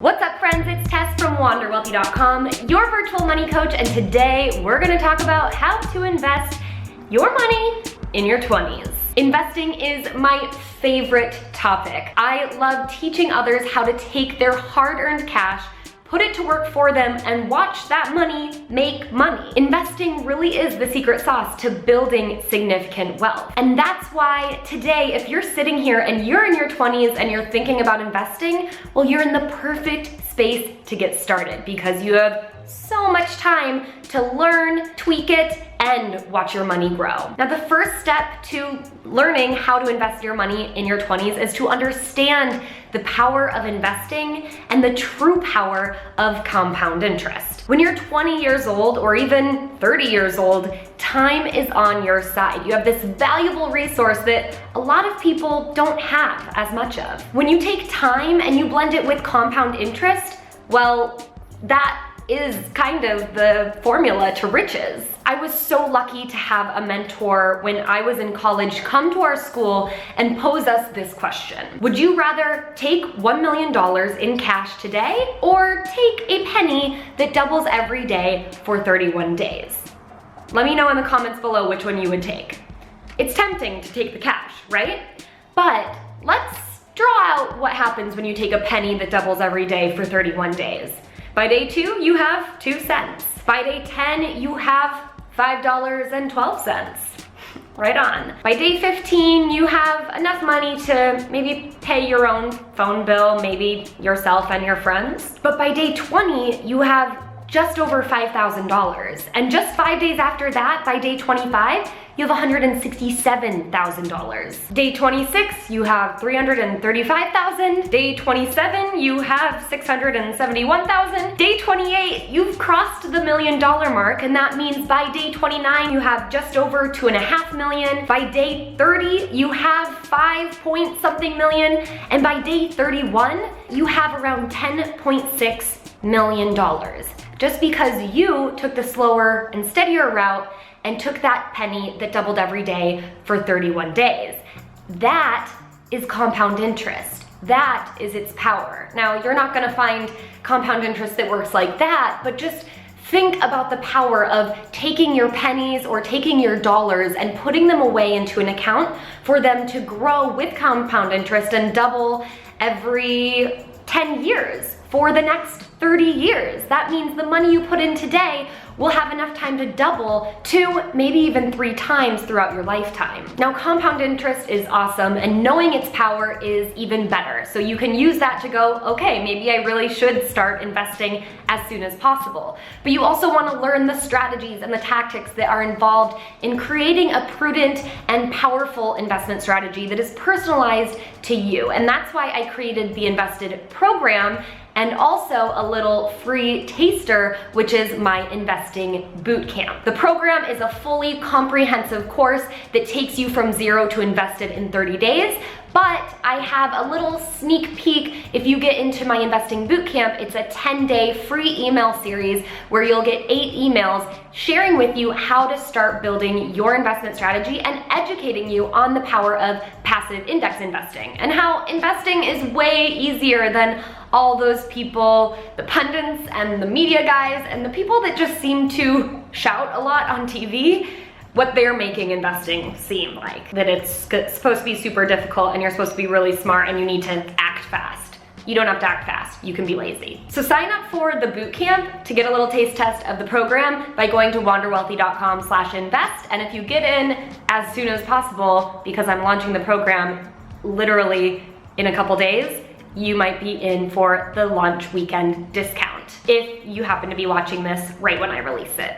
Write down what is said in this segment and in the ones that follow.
What's up, friends? It's Tess from WanderWealthy.com, your virtual money coach, and today we're going to talk about how to invest your money in your 20s. Investing is my favorite topic. I love teaching others how to take their hard-earned cash, put it to work for them, and watch that money make money. Investing really is the secret sauce to building significant wealth. And that's why today, if you're sitting here and you're in your 20s and you're thinking about investing, well, you're in the perfect space to get started because you have so much time to learn, tweak it, and watch your money grow. Now, the first step to learning how to invest your money in your 20s is to understand the power of investing and the true power of compound interest. When you're 20 years old or even 30 years old, time is on your side. You have this valuable resource that a lot of people don't have as much of. When you take time and you blend it with compound interest, well, that is kind of the formula to riches. I was so lucky to have a mentor when I was in college come to our school and pose us this question. Would you rather take $1 million in cash today or take a penny that doubles every day for 31 days? Let me know in the comments below which one you would take. It's tempting to take the cash, right? But let's draw out what happens when you take a penny that doubles every day for 31 days. By day 2, you have 2 cents. By day 10, you have $5.12. Right on. By day 15, you have enough money to maybe pay your own phone bill, maybe yourself and your friends. But by day 20, you have just over $5,000. And just 5 days after that, by day 25, you have $167,000. Day 26, you have $335,000. Day 27, you have $671,000. Day 28, you've crossed the $1 million mark, and that means by day 29, you have just over $2.5 million. By day 30, you have 5 point something million, and by day 31, you have around $10.6 million. Just because you took the slower and steadier route and took that penny that doubled every day for 31 days. That is compound interest. That is its power. Now, you're not gonna find compound interest that works like that, but just think about the power of taking your pennies or taking your dollars and putting them away into an account for them to grow with compound interest and double every 10 years for the next 30 years. That means the money you put in today will have enough time to double 2, maybe even 3 times throughout your lifetime. Now, compound interest is awesome, and knowing its power is even better. So you can use that to go, okay, maybe I really should start investing as soon as possible. But you also want to learn the strategies and the tactics that are involved in creating a prudent and powerful investment strategy that is personalized to you. And that's why I created the Invested program, and also a little free taster, which is my investing bootcamp. The program is a fully comprehensive course that takes you from 0 to invested in 30 days. But I have a little sneak peek. If you get into my investing bootcamp, it's a 10-day free email series where you'll get 8 emails sharing with you how to start building your investment strategy and educating you on the power of passive index investing and how investing is way easier than all those people, the pundits and the media guys and the people that just seem to shout a lot on TV, what they're making investing seem like. That it's supposed to be super difficult and you're supposed to be really smart and you need to act fast. You don't have to act fast, you can be lazy. So sign up for the bootcamp to get a little taste test of the program by going to wanderwealthy.com/invest. And if you get in as soon as possible, because I'm launching the program literally in a couple days, you might be in for the launch weekend discount if you happen to be watching this right when I release it.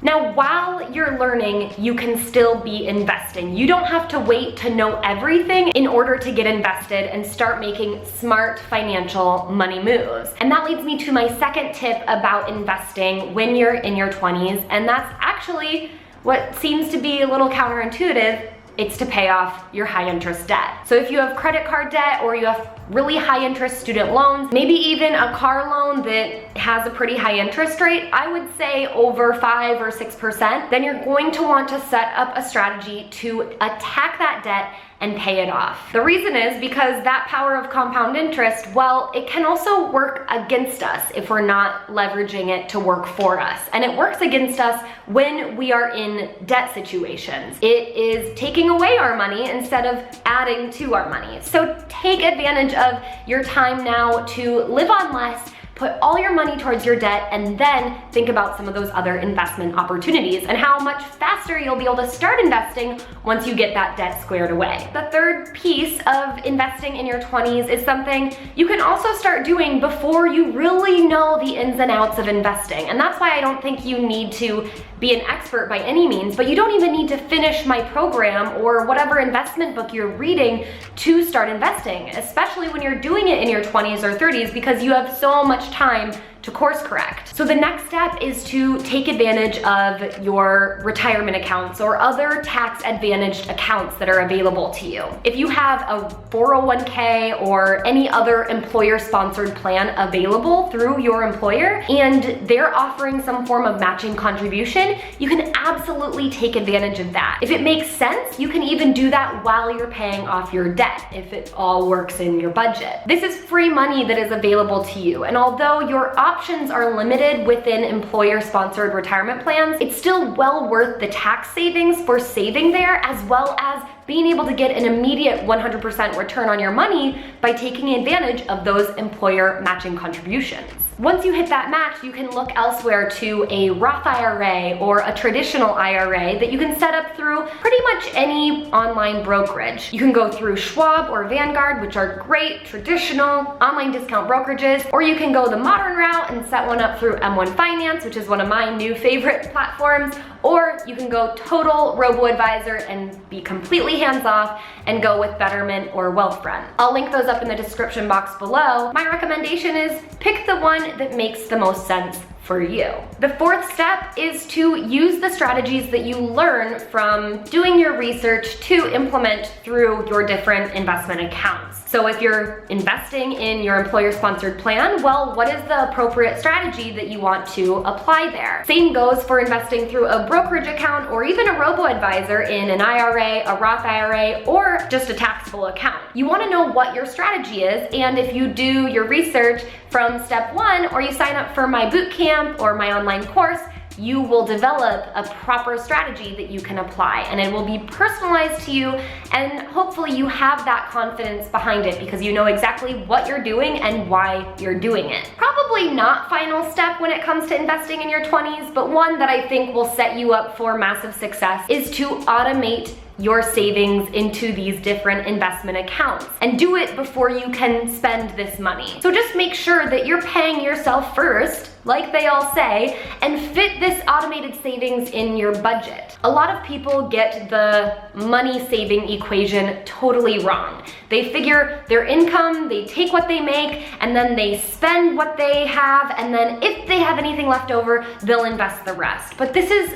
Now, while you're learning, you can still be investing. You don't have to wait to know everything in order to get invested and start making smart financial money moves. And that leads me to my second tip about investing when you're in your 20s, and that's actually what seems to be a little counterintuitive. It's to pay off your high interest debt. So if you have credit card debt or you have really high interest student loans, maybe even a car loan that has a pretty high interest rate, I would say over 5 or 6%, then you're going to want to set up a strategy to attack that debt and pay it off. The reason is because that power of compound interest, well, it can also work against us if we're not leveraging it to work for us. And it works against us when we are in debt situations. It is taking away our money instead of adding to our money. So take advantage of your time now to live on less, put all your money towards your debt, and then think about some of those other investment opportunities and how much faster you'll be able to start investing once you get that debt squared away. The third piece of investing in your 20s is something you can also start doing before you really know the ins and outs of investing. And that's why I don't think you need to be an expert by any means, but you don't even need to finish my program or whatever investment book you're reading to start investing, especially when you're doing it in your 20s or 30s, because you have so much time to course correct. So the next step is to take advantage of your retirement accounts or other tax advantaged accounts that are available to you. If you have a 401k or any other employer sponsored plan available through your employer and they're offering some form of matching contribution, you can absolutely take advantage of that. If it makes sense, you can even do that while you're paying off your debt if it all works in your budget. This is free money that is available to you, and although your options are limited within employer-sponsored retirement plans, it's still well worth the tax savings for saving there, as well as being able to get an immediate 100% return on your money by taking advantage of those employer matching contributions. Once you hit that match, you can look elsewhere to a Roth IRA or a traditional IRA that you can set up through pretty much any online brokerage. You can go through Schwab or Vanguard, which are great traditional online discount brokerages, or you can go the modern route and set one up through M1 Finance, which is one of my new favorite platforms, or you can go total robo-advisor and be completely hands-off and go with Betterment or Wealthfront. I'll link those up in the description box below. My recommendation is pick the one that makes the most sense for you. The fourth step is to use the strategies that you learn from doing your research to implement through your different investment accounts. So if you're investing in your employer-sponsored plan, well, what is the appropriate strategy that you want to apply there? Same goes for investing through a brokerage account or even a robo-advisor in an IRA, a Roth IRA, or just a taxable account. You want to know what your strategy is, and if you do your research from step one or you sign up for my bootcamp or my online course, you will develop a proper strategy that you can apply, and it will be personalized to you, and hopefully you have that confidence behind it because you know exactly what you're doing and why you're doing it. Probably not final step when it comes to investing in your 20s, but one that I think will set you up for massive success is to automate your savings into these different investment accounts and do it before you can spend this money. So just make sure that you're paying yourself first, like they all say, and fit this automated savings in your budget. A lot of people get the money saving equation totally wrong. They figure their income, they take what they make, and then they spend what they have, and then if they have anything left over, they'll invest the rest. But this is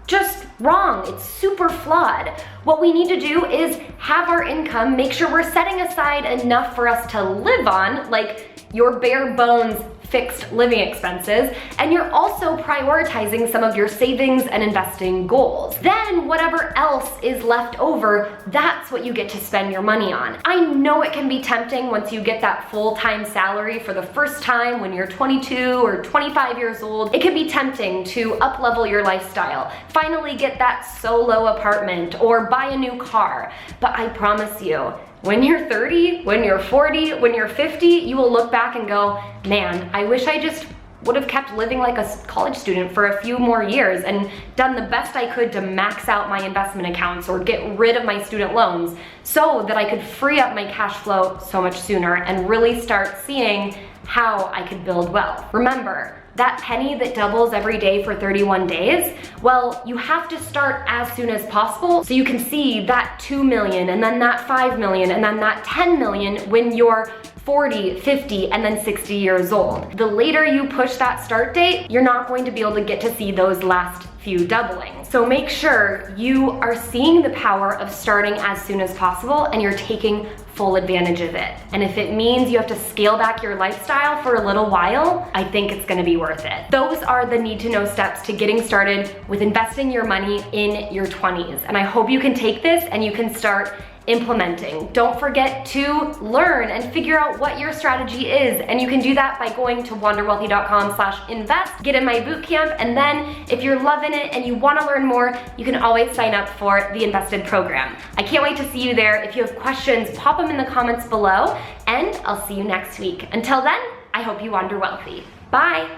just wrong. It's super flawed. What we need to do is have our income, make sure we're setting aside enough for us to live on, like your bare bones fixed living expenses, and you're also prioritizing some of your savings and investing goals. Then whatever else is left over, that's what you get to spend your money on. I know it can be tempting once you get that full-time salary for the first time when you're 22 or 25 years old. It can be tempting to up-level your lifestyle, finally get that solo apartment or buy a new car. But I promise you, when you're 30, when you're 40, when you're 50, you will look back and go, man, I wish I just would have kept living like a college student for a few more years and done the best I could to max out my investment accounts or get rid of my student loans so that I could free up my cash flow so much sooner and really start seeing how I could build wealth. Remember, that penny that doubles every day for 31 days, well, you have to start as soon as possible so you can see that 2 million and then that 5 million and then that 10 million when you're 40, 50, and then 60 years old. The later you push that start date, you're not going to be able to get to see those last few doublings. So make sure you are seeing the power of starting as soon as possible and you're taking full advantage of it. And if it means you have to scale back your lifestyle for a little while, I think it's gonna be worth it. Those are the need to know steps to getting started with investing your money in your 20s. And I hope you can take this and you can start implementing. Don't forget to learn and figure out what your strategy is. And you can do that by going to wanderwealthy.com/invest, get in my bootcamp, and then if you're loving it and you want to learn more, you can always sign up for the Invested program. I can't wait to see you there. If you have questions, pop them in the comments below, and I'll see you next week. Until then, I hope you wander wealthy. Bye.